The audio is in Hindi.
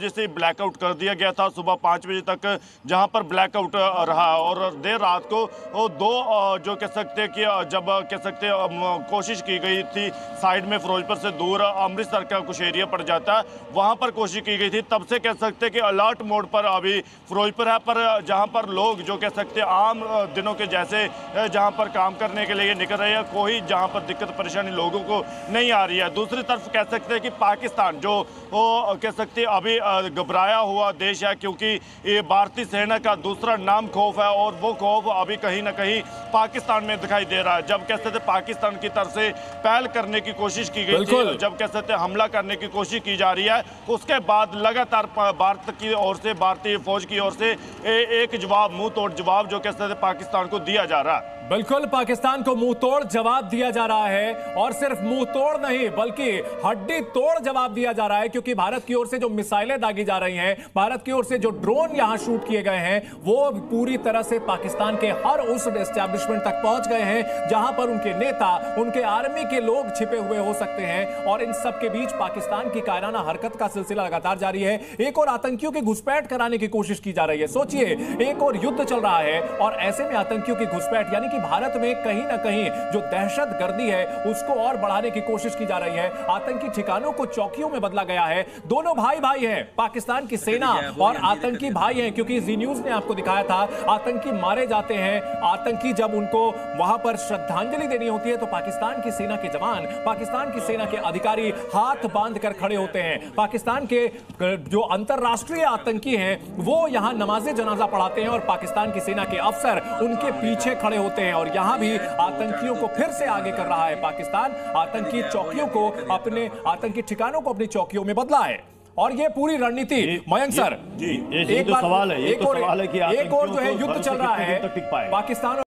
जैसे ब्लैकआउट कर दिया गया था सुबह 5 बजे तक, जहां पर ब्लैकआउट रहा। और देर रात को दो जो कह सकते कि जब कह सकते कोशिश की गई थी साइड में फिरोजपुर से दूर अमृतसर का कुछ एरिया पड़ जाता है, वहां पर कोशिश की गई थी। तब से कह सकते कि अलर्ट मोड पर अभी फिरोजपुर है, पर जहां पर लोग जो कह सकते आम दिनों के जैसे जहां पर काम करने के लिए निकल रहे हैं, कोई जहां पर दिक्कत परेशानी लोगों को नहीं आ रही है। दूसरी तरफ कह सकते हैं कि पाकिस्तान जो कह सकते अभी घबराया हुआ देश है, क्योंकि ये भारतीय सेना का दूसरा नाम खौफ है, और वो खौफ अभी कहीं ना कहीं पाकिस्तान में दिखाई दे रहा है। जब कह सकते पाकिस्तान की तरफ से पहल करने की कोशिश की गई थी, जब कह सकते हमला करने की कोशिश की जा रही है, उसके बाद लगातार भारत की ओर से, भारतीय फौज की ओर से एक जवाब, मुंह तोड़ जवाब जो कह सकते पाकिस्तान को दिया जा रहा है। बिल्कुल, पाकिस्तान को मुंह तोड़ जवाब दिया जा रहा है, और सिर्फ मुंह तोड़ नहीं बल्कि हड्डी तोड़ जवाब दिया जा रहा है, क्योंकि भारत की ओर से जो मिसाइलें दागी जा रही हैं, भारत की ओर से जो ड्रोन यहां शूट किए गए हैं, वो पूरी तरह से पाकिस्तान के हर उस एस्टैब्लिशमेंट तक पहुंच गए हैं जहां पर उनके नेता, उनके आर्मी के लोग छिपे हुए हो सकते हैं। और इन सब के बीच पाकिस्तान की कायराना हरकत का सिलसिला लगातार जारी है। एक और आतंकियों की घुसपैठ कराने की कोशिश की जा रही है। सोचिए, एक और युद्ध चल रहा है और ऐसे में आतंकियों की घुसपैठ, यानी कि भारत में कहीं ना कहीं जो दहशतगर्दी है उसको और बढ़ाने की कोशिश की जा रही है। आतंकी ठिकानों को चौकियों में बदला गया है। दोनों भाई भाई हैं, पाकिस्तान की सेना और आतंकी भाई हैं, क्योंकि जी न्यूज ने आपको दिखाया था आतंकी मारे जाते हैं। आतंकी जब उनको वहां पर श्रद्धांजलि देनी होती है तो पाकिस्तान की सेना के जवान, पाकिस्तान की सेना के अधिकारी हाथ बांध कर खड़े होते हैं। पाकिस्तान के जो अंतरराष्ट्रीय आतंकी हैं वो यहां नमाज़े जनाजा पढ़ाते हैं, और पाकिस्तान की सेना के अफसर उनके पीछे खड़े होते हैं। और यहां भी आतंकियों को फिर से आगे कर रहा है पाकिस्तान। आतंकी चौकियों को, अपने आतंकी ठिकानोों को अपनी चौकियों में बदला है। और ये पूरी रणनीति, मयंक सर, एक और जो है युद्ध चल रहा है पाकिस्तान